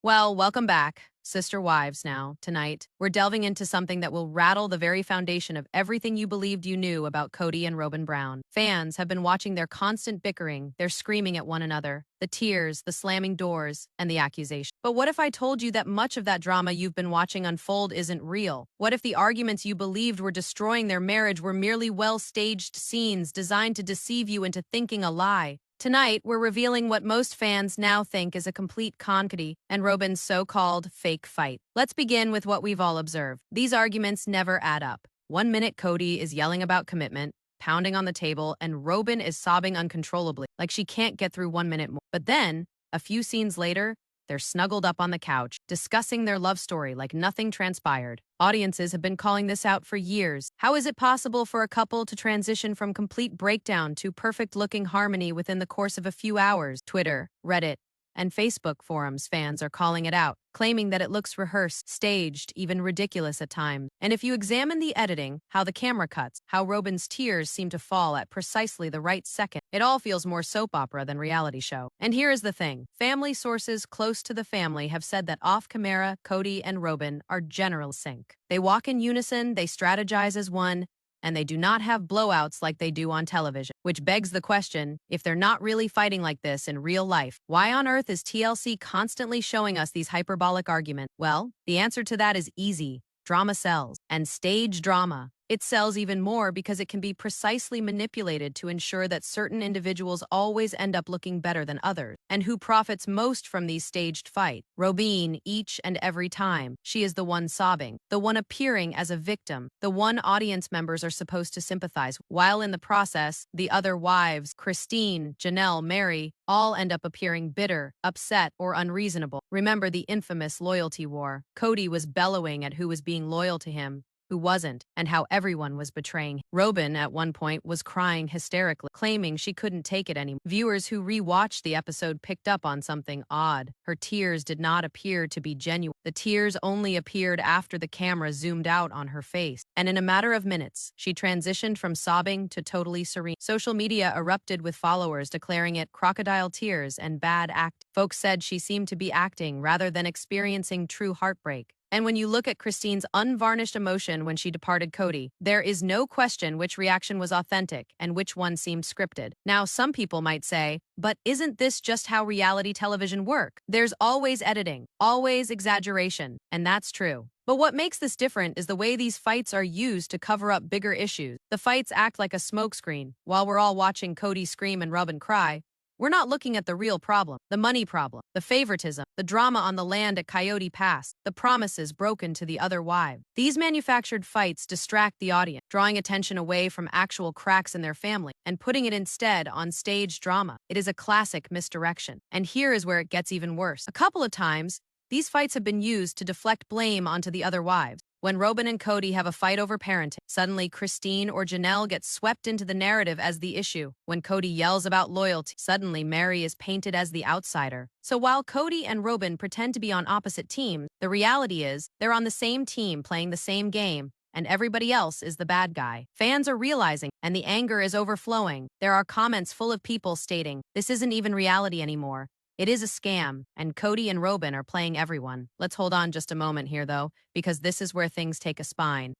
Well, welcome back, Sister Wives. Now, tonight, we're delving into something that will rattle the very foundation of everything you believed you knew about Kody and Robyn Brown. Fans have been watching their constant bickering, their screaming at one another, the tears, the slamming doors, and the accusation. But what if I told you that much of that drama you've been watching unfold isn't real? What if the arguments you believed were destroying their marriage were merely well-staged scenes designed to deceive you into thinking a lie? Tonight, we're revealing what most fans now think is a complete Kody and Robyn's so-called fake fight. Let's begin with what we've all observed. These arguments never add up. One minute, Kody is yelling about commitment, pounding on the table, and Robyn is sobbing uncontrollably, like she can't get through 1 minute more. But then, a few scenes later, they're snuggled up on the couch, discussing their love story like nothing transpired. Audiences have been calling this out for years. How is it possible for a couple to transition from complete breakdown to perfect-looking harmony within the course of a few hours? Twitter, Reddit, and Facebook forums fans are calling it out, claiming that it looks rehearsed, staged, even ridiculous at times. And if you examine the editing, how the camera cuts, how Robyn's tears seem to fall at precisely the right second, it all feels more soap opera than reality show. And here is the thing. Family sources close to the family have said that off-camera, Kody and Robyn are general sync. They walk in unison, they strategize as one, and they do not have blowouts like they do on television. Which begs the question, if they're not really fighting like this in real life, why on earth is TLC constantly showing us these hyperbolic arguments? Well, the answer to that is easy. Drama sells. And stage drama. It sells even more because it can be precisely manipulated to ensure that certain individuals always end up looking better than others. And who profits most from these staged fights? Robyn, each and every time. She is the one sobbing, the one appearing as a victim, the one audience members are supposed to sympathize, while in the process, the other wives, Christine, Janelle, Mary, all end up appearing bitter, upset, or unreasonable. Remember the infamous loyalty war. Kody was bellowing at who was being loyal to him, who wasn't, and how everyone was betraying. Robyn, at one point, was crying hysterically, claiming she couldn't take it anymore. Viewers who re-watched the episode picked up on something odd. Her tears did not appear to be genuine. The tears only appeared after the camera zoomed out on her face. And in a matter of minutes, she transitioned from sobbing to totally serene. Social media erupted with followers declaring it crocodile tears and bad act. Folks said she seemed to be acting rather than experiencing true heartbreak. And when you look at Christine's unvarnished emotion when she departed Kody, there is no question which reaction was authentic and which one seemed scripted. Now, some people might say, but isn't this just how reality television works? There's always editing, always exaggeration, and that's true. But what makes this different is the way these fights are used to cover up bigger issues. The fights act like a smokescreen. While we're all watching Kody scream and Robyn cry, we're not looking at the real problem, the money problem, the favoritism, the drama on the land at Coyote Pass, the promises broken to the other wives. These manufactured fights distract the audience, drawing attention away from actual cracks in their family and putting it instead on stage drama. It is a classic misdirection. And here is where it gets even worse. A couple of times, these fights have been used to deflect blame onto the other wives. When Robyn and Kody have a fight over parenting, suddenly Christine or Janelle gets swept into the narrative as the issue. When Kody yells about loyalty, suddenly Mary is painted as the outsider. So while Kody and Robyn pretend to be on opposite teams, the reality is they're on the same team playing the same game, and everybody else is the bad guy. Fans are realizing, and the anger is overflowing. There are comments full of people stating, this isn't even reality anymore. It is a scam, and Kody and Robyn are playing everyone. Let's hold on just a moment here, though, because this is where things take a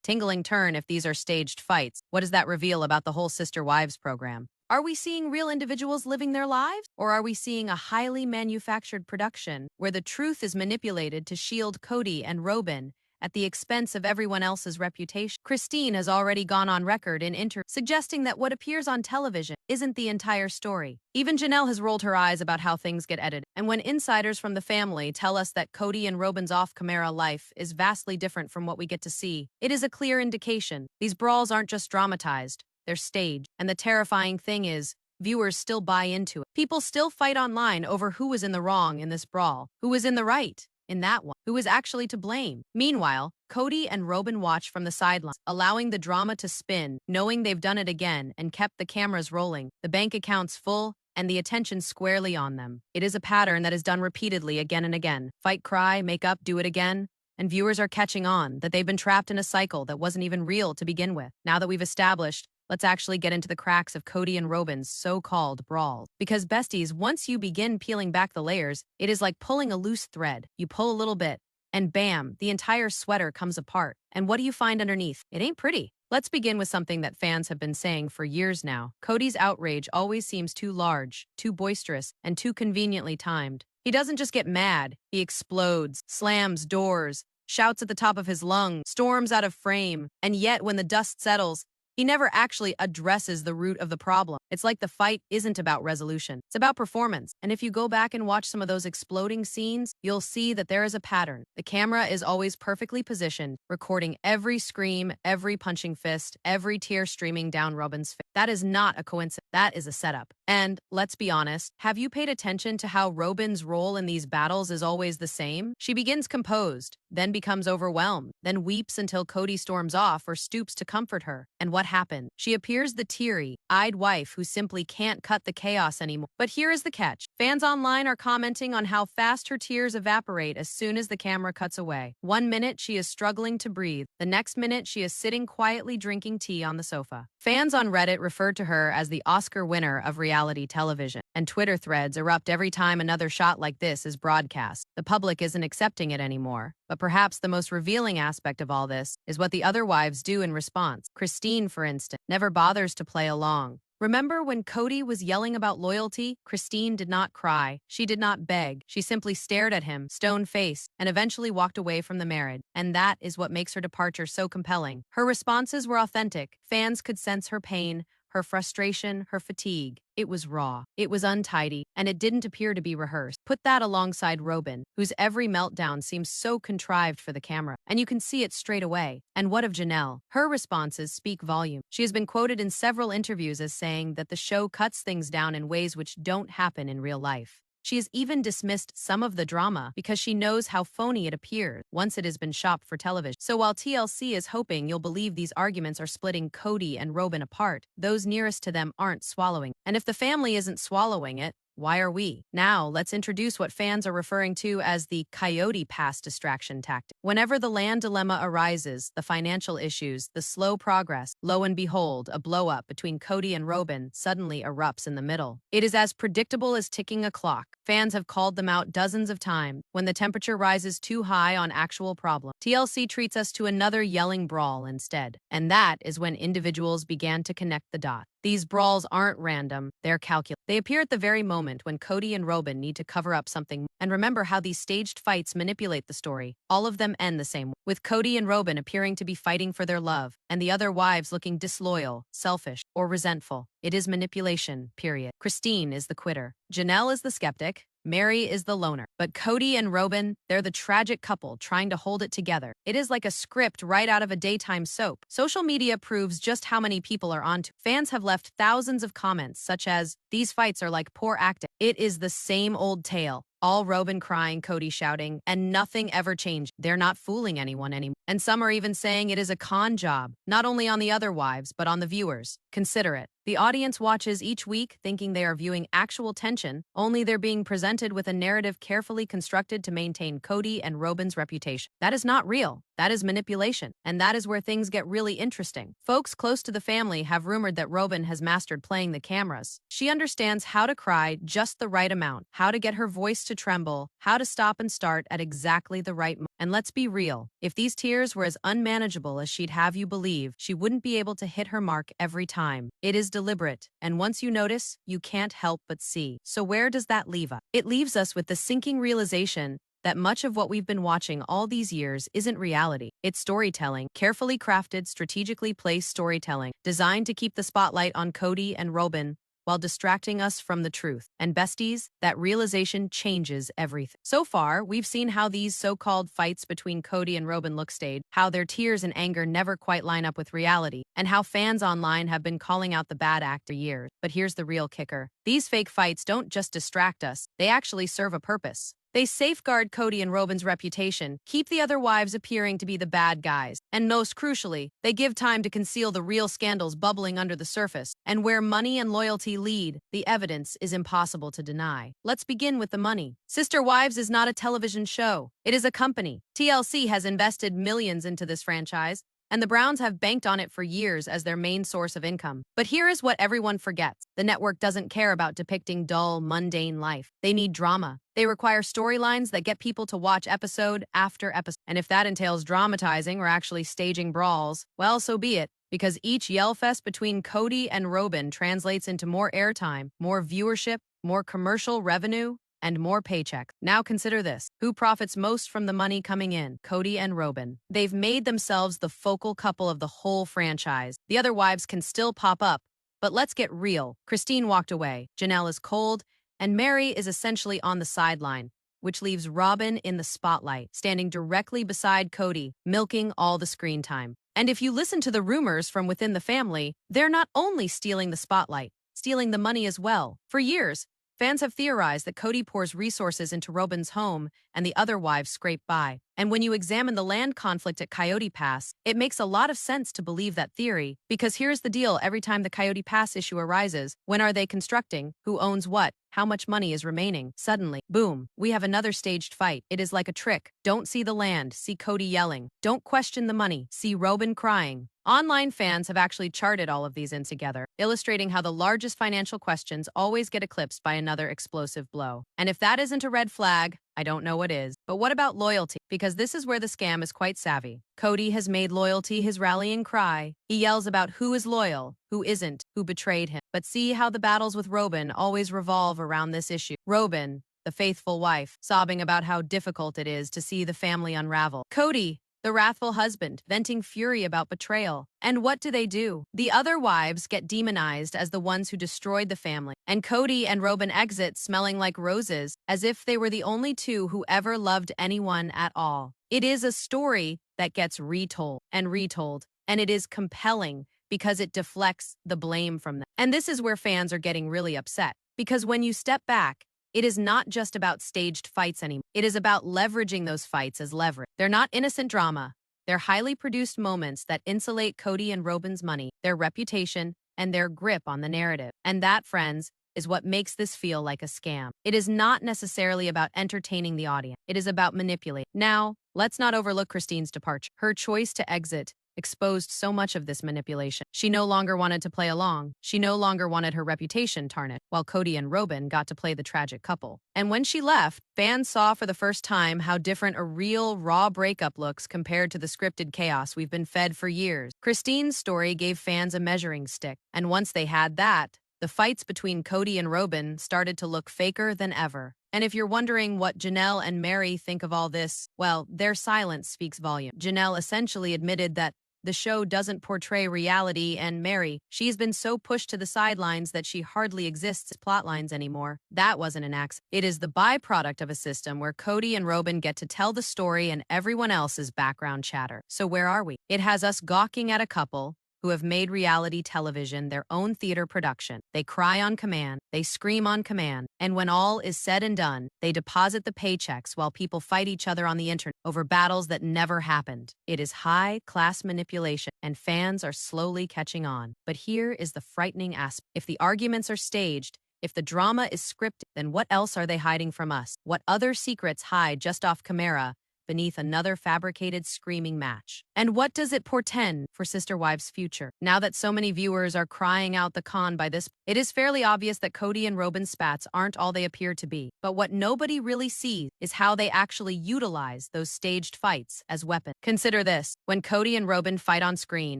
tingling turn if these are staged fights. What does that reveal about the whole Sister Wives program? Are we seeing real individuals living their lives? Or are we seeing a highly manufactured production where the truth is manipulated to shield Kody and Robyn at the expense of everyone else's reputation? Christine has already gone on record in interviews suggesting that what appears on television isn't the entire story. Even Janelle has rolled her eyes about how things get edited. And when insiders from the family tell us that Kody and Robyn's off-camera life is vastly different from what we get to see, it is a clear indication. These brawls aren't just dramatized, they're staged. And the terrifying thing is, viewers still buy into it. People still fight online over who was in the wrong in this brawl, who was in the right in that one, who was actually to blame. Meanwhile, Kody and Robyn watch from the sidelines, allowing the drama to spin, knowing they've done it again and kept the cameras rolling, the bank accounts full, and the attention squarely on them. It is a pattern that is done repeatedly again and again. Fight, cry, make up, do it again. And viewers are catching on that they've been trapped in a cycle that wasn't even real to begin with. Now that we've established let's actually get into the cracks of Kody and Robyn's so-called brawls. Because besties, once you begin peeling back the layers, it is like pulling a loose thread. You pull a little bit, and bam, the entire sweater comes apart. And what do you find underneath? It ain't pretty. Let's begin with something that fans have been saying for years now. Kody's outrage always seems too large, too boisterous, and too conveniently timed. He doesn't just get mad, he explodes, slams doors, shouts at the top of his lungs, storms out of frame, and yet when the dust settles, he never actually addresses the root of the problem. It's like the fight isn't about resolution. It's about performance. And if you go back and watch some of those exploding scenes, you'll see that there is a pattern. The camera is always perfectly positioned, recording every scream, every punching fist, every tear streaming down Robyn's face. That is not a coincidence. That is a setup. And let's be honest, have you paid attention to how Robyn's role in these battles is always the same? She begins composed, then becomes overwhelmed, then weeps until Kody storms off or stoops to comfort her. And what happened? She appears the teary-eyed wife who simply can't cut the chaos anymore. But here is the catch. Fans online are commenting on how fast her tears evaporate as soon as the camera cuts away. 1 minute she is struggling to breathe. The next minute she is sitting quietly drinking tea on the sofa. Fans on Reddit refer to her as the Oscar winner of reality television, and Twitter threads erupt every time another shot like this is broadcast. The public isn't accepting it anymore. But perhaps the most revealing aspect of all this is what the other wives do in response. Christine, for instance, never bothers to play along. Remember when Kody was yelling about loyalty? Christine did not cry. She did not beg. She simply stared at him, stone-faced, and eventually walked away from the marriage. And that is what makes her departure so compelling. Her responses were authentic. Fans could sense her pain, her frustration, her fatigue. It was raw, it was untidy, and it didn't appear to be rehearsed. Put that alongside Robyn, whose every meltdown seems so contrived for the camera, and you can see it straight away. And what of Janelle? Her responses speak volume. She has been quoted in several interviews as saying that the show cuts things down in ways which don't happen in real life. She has even dismissed some of the drama because she knows how phony it appears once it has been shopped for television. So while TLC is hoping you'll believe these arguments are splitting Kody and Robyn apart, those nearest to them aren't swallowing. And if the family isn't swallowing it, why are we? Now, let's introduce what fans are referring to as the coyote pass distraction tactic. Whenever the land dilemma arises, the financial issues, the slow progress, lo and behold, a blow-up between Kody and Robyn suddenly erupts in the middle. It is as predictable as ticking a clock. Fans have called them out dozens of times. When the temperature rises too high on actual problems, TLC treats us to another yelling brawl instead. And that is when individuals began to connect the dots. These brawls aren't random, they're calculated. They appear at the very moment when Kody and Robyn need to cover up something. And remember how these staged fights manipulate the story. All of them end the same way, with Kody and Robyn appearing to be fighting for their love, and the other wives looking disloyal, selfish, or resentful. It is manipulation, period. Christine is the quitter. Janelle is the skeptic. Mary is the loner. But Kody and Robyn, they're the tragic couple trying to hold it together. It is like a script right out of a daytime soap. Social media proves just how many people are onto. Fans have left thousands of comments such as, "These fights are like poor acting." It is the same old tale. All Robyn crying, Kody shouting, and nothing ever changed. They're not fooling anyone anymore. And some are even saying it is a con job, not only on the other wives, but on the viewers. Consider it. The audience watches each week thinking they are viewing actual tension, only they're being presented with a narrative carefully constructed to maintain Kody and Robyn's reputation. That is not real. That is manipulation. And that is where things get really interesting. Folks close to the family have rumored that Robyn has mastered playing the cameras. She understands how to cry just the right amount, how to get her voice to tremble, how to stop and start at exactly the right moment. And let's be real, if these tears were as unmanageable as she'd have you believe, she wouldn't be able to hit her mark every time. It is deliberate, and once you notice, you can't help but see. So where does that leave us? It leaves us with the sinking realization that much of what we've been watching all these years isn't reality. It's storytelling, carefully crafted, strategically placed storytelling, designed to keep the spotlight on Kody and Robyn while distracting us from the truth. And besties, that realization changes everything. So far, we've seen how these so-called fights between Kody and Robyn look staged, how their tears and anger never quite line up with reality, and how fans online have been calling out the bad act for years. But here's the real kicker. These fake fights don't just distract us, they actually serve a purpose. They safeguard Kody and Robyn's reputation, keep the other wives appearing to be the bad guys, and most crucially, they give time to conceal the real scandals bubbling under the surface. And where money and loyalty lead, the evidence is impossible to deny. Let's begin with the money. Sister Wives is not a television show. It is a company. TLC has invested millions into this franchise, and the Browns have banked on it for years as their main source of income. But here is what everyone forgets. The network doesn't care about depicting dull, mundane life. They need drama. They require storylines that get people to watch episode after episode. And if that entails dramatizing or actually staging brawls, well, so be it. Because each yell fest between Kody and Robyn translates into more airtime, more viewership, more commercial revenue, and more paychecks. Now consider this. Who profits most from the money coming in? Kody and Robyn. They've made themselves the focal couple of the whole franchise. The other wives can still pop up, but let's get real. Christine walked away, Janelle is cold, and Mary is essentially on the sideline, which leaves Robyn in the spotlight, standing directly beside Kody, milking all the screen time. And if you listen to the rumors from within the family, they're not only stealing the spotlight, stealing the money as well. For years, fans have theorized that Kody pours resources into Robyn's home and the other wives scrape by. And when you examine the land conflict at Coyote Pass, it makes a lot of sense to believe that theory, because here's the deal: every time the Coyote Pass issue arises, when are they constructing? Who owns what? How much money is remaining? Suddenly, boom, we have another staged fight. It is like a trick. Don't see the land, see Kody yelling. Don't question the money, see Robyn crying. Online fans have actually charted all of these in together, illustrating how the largest financial questions always get eclipsed by another explosive blow. And if that isn't a red flag, I don't know what is. But what about loyalty? Because this is where the scam is quite savvy. Kody has made loyalty his rallying cry. He yells about who is loyal, who isn't, who betrayed him. But see how the battles with Robyn always revolve around this issue. Robyn, the faithful wife, sobbing about how difficult it is to see the family unravel. Kody, the wrathful husband, venting fury about betrayal. And what do? The other wives get demonized as the ones who destroyed the family. And Kody and Robyn exit smelling like roses, as if they were the only two who ever loved anyone at all. It is a story that gets retold and retold, and it is compelling because it deflects the blame from them. And this is where fans are getting really upset, because when you step back, it is not just about staged fights anymore. It is about leveraging those fights as leverage. They're not innocent drama. They're highly produced moments that insulate Kody and Robyn's money, their reputation, and their grip on the narrative. And that, friends, is what makes this feel like a scam. It is not necessarily about entertaining the audience. It is about manipulating. Now, let's not overlook Christine's departure. Her choice to exit exposed so much of this manipulation. She no longer wanted to play along. She no longer wanted her reputation tarnished, while Kody and Robyn got to play the tragic couple. And when she left, fans saw for the first time how different a real, raw breakup looks compared to the scripted chaos we've been fed for years. Christine's story gave fans a measuring stick, and once they had that, the fights between Kody and Robyn started to look faker than ever. And if you're wondering what Janelle and Mary think of all this, well, their silence speaks volume. Janelle essentially admitted that the show doesn't portray reality, and Mary, she's been so pushed to the sidelines that she hardly exists as plotlines anymore. That wasn't an accident. It is the byproduct of a system where Kody and Robyn get to tell the story and everyone else is background chatter. So where are we? It has us gawking at a couple who have made reality television their own theater production. They cry on command, they scream on command, and when all is said and done, they deposit the paychecks while people fight each other on the internet over battles that never happened. It is high-class manipulation, and fans are slowly catching on. But here is the frightening aspect. If the arguments are staged, if the drama is scripted, then what else are they hiding from us? What other secrets hide just off camera beneath another fabricated screaming match? And what does it portend for Sister Wives' future? Now that so many viewers are crying out the con by this, it is fairly obvious that Kody and Robyn's spats aren't all they appear to be. But what nobody really sees is how they actually utilize those staged fights as weapons. Consider this. When Kody and Robyn fight on screen,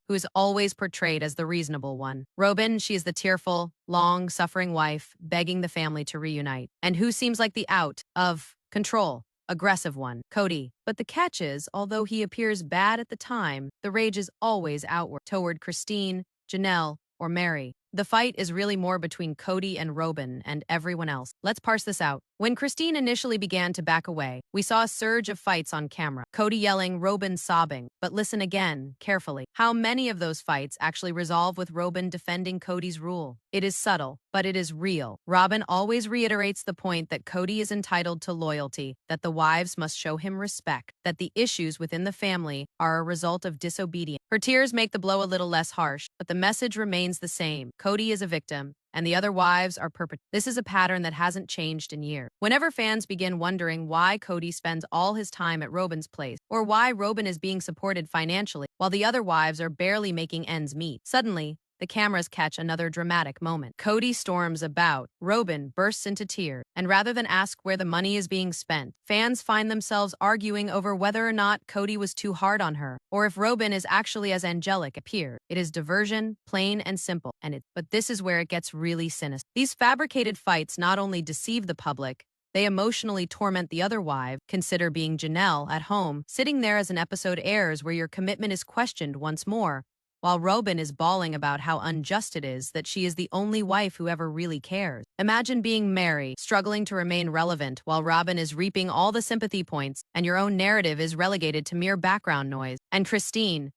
who is always portrayed as the reasonable one? Robyn, she is the tearful, long-suffering wife begging the family to reunite. And who seems like the out of control, aggressive one? Kody. But the catch is, although he appears bad at the time, the rage is always outward toward Christine, Janelle, or Mary. The fight is really more between Kody and Robyn and everyone else. Let's parse this out. When Christine initially began to back away, we saw a surge of fights on camera. Kody yelling, Robyn sobbing. But listen again, carefully. How many of those fights actually resolve with Robyn defending Kody's rule? It is subtle, but it is real. Robyn always reiterates the point that Kody is entitled to loyalty, that the wives must show him respect, that the issues within the family are a result of disobedience. Her tears make the blow a little less harsh, but the message remains the same. Kody is a victim, and the other wives are perpetrating. This is a pattern that hasn't changed in years. Whenever fans begin wondering why Kody spends all his time at Robyn's place, or why Robyn is being supported financially while the other wives are barely making ends meet, suddenly, the cameras catch another dramatic moment. Kody storms about, Robyn bursts into tears, and rather than ask where the money is being spent, fans find themselves arguing over whether or not Kody was too hard on her, or if Robyn is actually as angelic appeared. It is diversion, plain and simple, but this is where it gets really sinister. These fabricated fights not only deceive the public, they emotionally torment the other wife. Consider being Janelle at home, sitting there as an episode airs where your commitment is questioned once more, while Robyn is bawling about how unjust it is that she is the only wife who ever really cares. Imagine being Mary, struggling to remain relevant while Robyn is reaping all the sympathy points and your own narrative is relegated to mere background noise. And Christine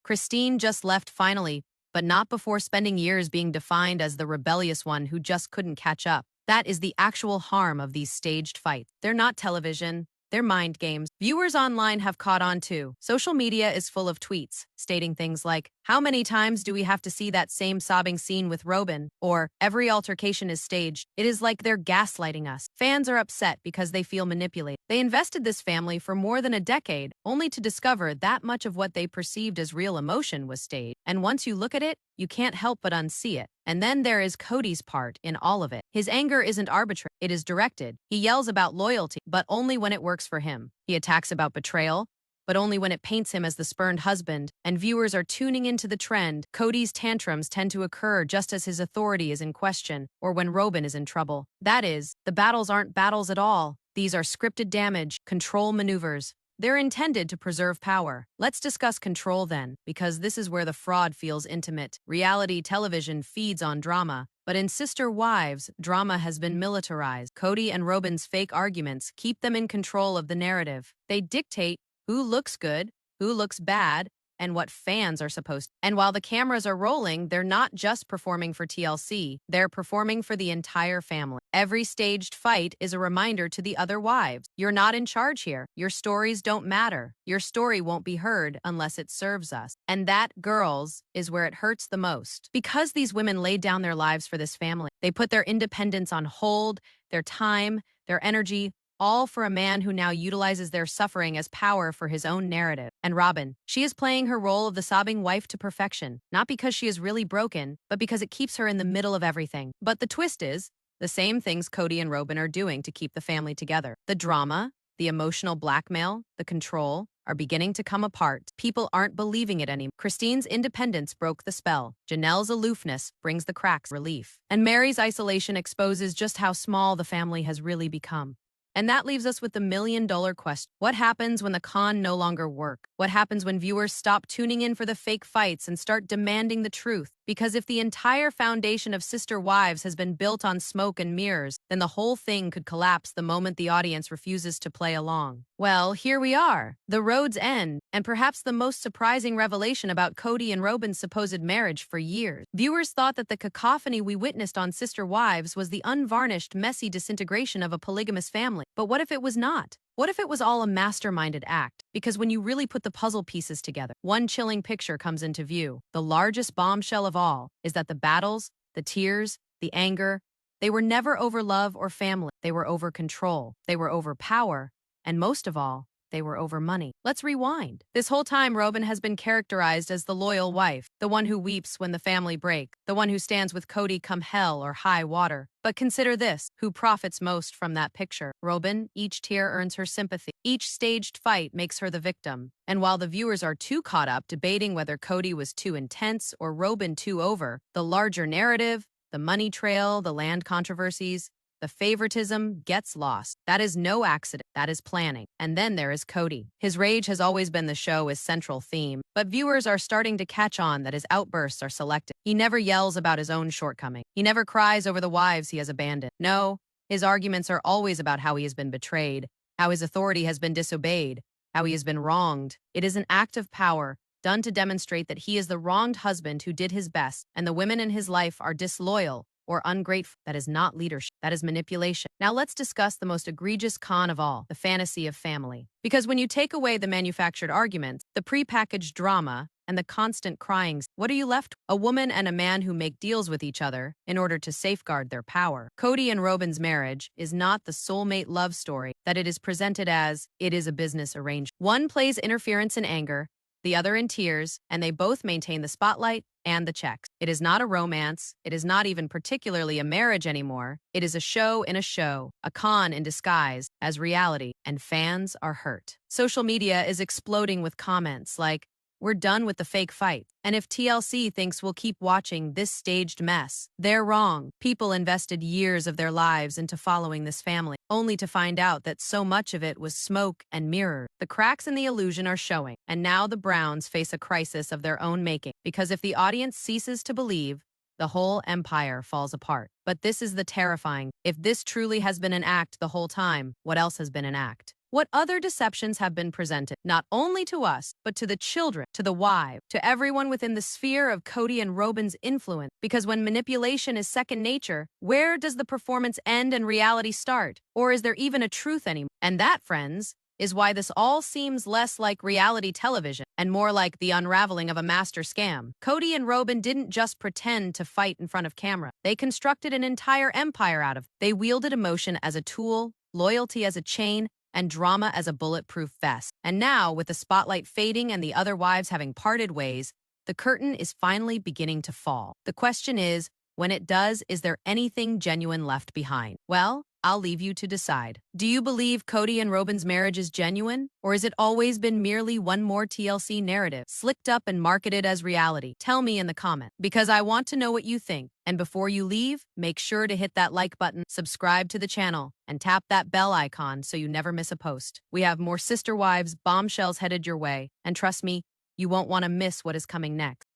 just left finally, but not before spending years being defined as the rebellious one who just couldn't catch up. That is the actual harm of these staged fights. They're not television. They're mind games. Viewers online have caught on too. Social media is full of tweets stating things like, "How many times do we have to see that same sobbing scene with Robyn?" Or, "Every altercation is staged." It is like they're gaslighting us. Fans are upset because they feel manipulated. They invested this family for more than a decade, only to discover that much of what they perceived as real emotion was staged. And once you look at it, you can't help but unsee it. And then there is Kody's part in all of it. His anger isn't arbitrary, it is directed. He yells about loyalty, but only when it works for him. He attacks about betrayal, but only when it paints him as the spurned husband. And viewers are tuning into the trend. Kody's tantrums tend to occur just as his authority is in question, or when Robyn is in trouble. That is, the battles aren't battles at all. These are scripted damage, control maneuvers. They're intended to preserve power. Let's discuss control then, because this is where the fraud feels intimate. Reality television feeds on drama, but in Sister Wives, drama has been militarized. Kody and Robyn's fake arguments keep them in control of the narrative. They dictate who looks good, who looks bad, and what fans are supposed to. And while the cameras are rolling, they're not just performing for TLC, they're performing for the entire family. Every staged fight is a reminder to the other wives. You're not in charge here. Your stories don't matter. Your story won't be heard unless it serves us. And that, girls, is where it hurts the most. Because these women laid down their lives for this family, they put their independence on hold, their time, their energy, all for a man who now utilizes their suffering as power for his own narrative. And Robyn, she is playing her role of the sobbing wife to perfection, not because she is really broken, but because it keeps her in the middle of everything. But the twist is, the same things Kody and Robyn are doing to keep the family together. The drama, the emotional blackmail, the control, are beginning to come apart. People aren't believing it anymore. Christine's independence broke the spell. Janelle's aloofness brings the cracks relief. And Mary's isolation exposes just how small the family has really become. And that leaves us with the million-dollar question. What happens when the con no longer works? What happens when viewers stop tuning in for the fake fights and start demanding the truth? Because if the entire foundation of Sister Wives has been built on smoke and mirrors, then the whole thing could collapse the moment the audience refuses to play along. Well, here we are. The road's end, and perhaps the most surprising revelation about Kody and Robyn's supposed marriage for years. Viewers thought that the cacophony we witnessed on Sister Wives was the unvarnished, messy disintegration of a polygamous family. But what if it was not? What if it was all a masterminded act? Because when you really put the puzzle pieces together, one chilling picture comes into view. The largest bombshell of all is that the battles, the tears, the anger, they were never over love or family. They were over control. They were over power. And most of all, they were over money. Let's rewind. This whole time, Robyn has been characterized as the loyal wife, the one who weeps when the family break, the one who stands with Kody come hell or high water. But consider this, who profits most from that picture? Robyn. Each tear earns her sympathy. Each staged fight makes her the victim. And while the viewers are too caught up debating whether Kody was too intense or Robyn too over, the larger narrative, the money trail, the land controversies, the favoritism gets lost. That is no accident. That is planning. And then there is Kody. His rage has always been the show's central theme, but viewers are starting to catch on that his outbursts are selective. He never yells about his own shortcoming. He never cries over the wives he has abandoned. No, his arguments are always about how he has been betrayed, how his authority has been disobeyed, how he has been wronged. It is an act of power done to demonstrate that he is the wronged husband who did his best, and the women in his life are disloyal or ungrateful. That is not leadership. That is manipulation. Now let's discuss the most egregious con of all, the fantasy of family. Because when you take away the manufactured arguments, the prepackaged drama, and the constant crying, what are you left with? A woman and a man who make deals with each other in order to safeguard their power. Kody and Robyn's marriage is not the soulmate love story that it is presented as. It is a business arrangement. One plays interference in anger, the other in tears, and they both maintain the spotlight and the checks. It is not a romance. It is not even particularly a marriage anymore. It is a show in a show, a con in disguise as reality, and fans are hurt. Social media is exploding with comments like, "We're done with the fake fight." And if TLC thinks we'll keep watching this staged mess, they're wrong. People invested years of their lives into following this family, only to find out that so much of it was smoke and mirror. The cracks in the illusion are showing, and now the Browns face a crisis of their own making, because if the audience ceases to believe, the whole empire falls apart. But this is the terrifying. If this truly has been an act the whole time, what else has been an act? What other deceptions have been presented, not only to us, but to the children, to the wives, to everyone within the sphere of Kody and Robyn's influence? Because when manipulation is second nature, where does the performance end and reality start? Or is there even a truth anymore? And that, friends, is why this all seems less like reality television and more like the unraveling of a master scam. Kody and Robyn didn't just pretend to fight in front of camera. They constructed an entire empire out of it. They wielded emotion as a tool, loyalty as a chain, and drama as a bulletproof vest. And now, with the spotlight fading and the other wives having parted ways, the curtain is finally beginning to fall. The question is, when it does, is there anything genuine left behind? Well, I'll leave you to decide. Do you believe Kody and Robyn's marriage is genuine? Or has it always been merely one more TLC narrative, slicked up and marketed as reality? Tell me in the comments, because I want to know what you think. And before you leave, make sure to hit that like button, subscribe to the channel, and tap that bell icon so you never miss a post. We have more Sister Wives bombshells headed your way, and trust me, you won't want to miss what is coming next.